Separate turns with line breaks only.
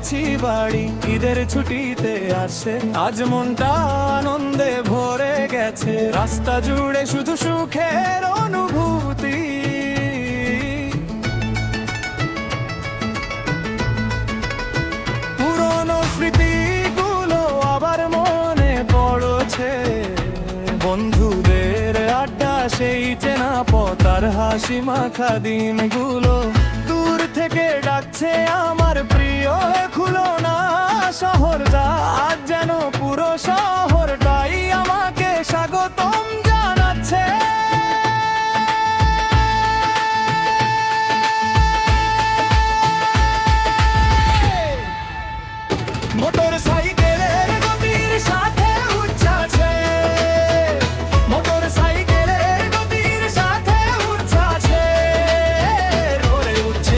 যাচ্ছি বাড়ি, ঈদের ছুটিতে আসে, আজ মনটা আনন্দে ভরে গেছে, রাস্তা জুড়ে শুধু সুখের অনুভূতি। পুরনো স্মৃতিগুলো আবার মনে পড়ছে, বন্ধুদের আড্ডা, সেই চেনা পথ আর হাসি মাখা দিনগুলো, দূর থেকে ডাকছে আমার প্রিয় খুলনা শহর, যা আজ যেন পুরো শহরটাই আমাকে স্বাগতম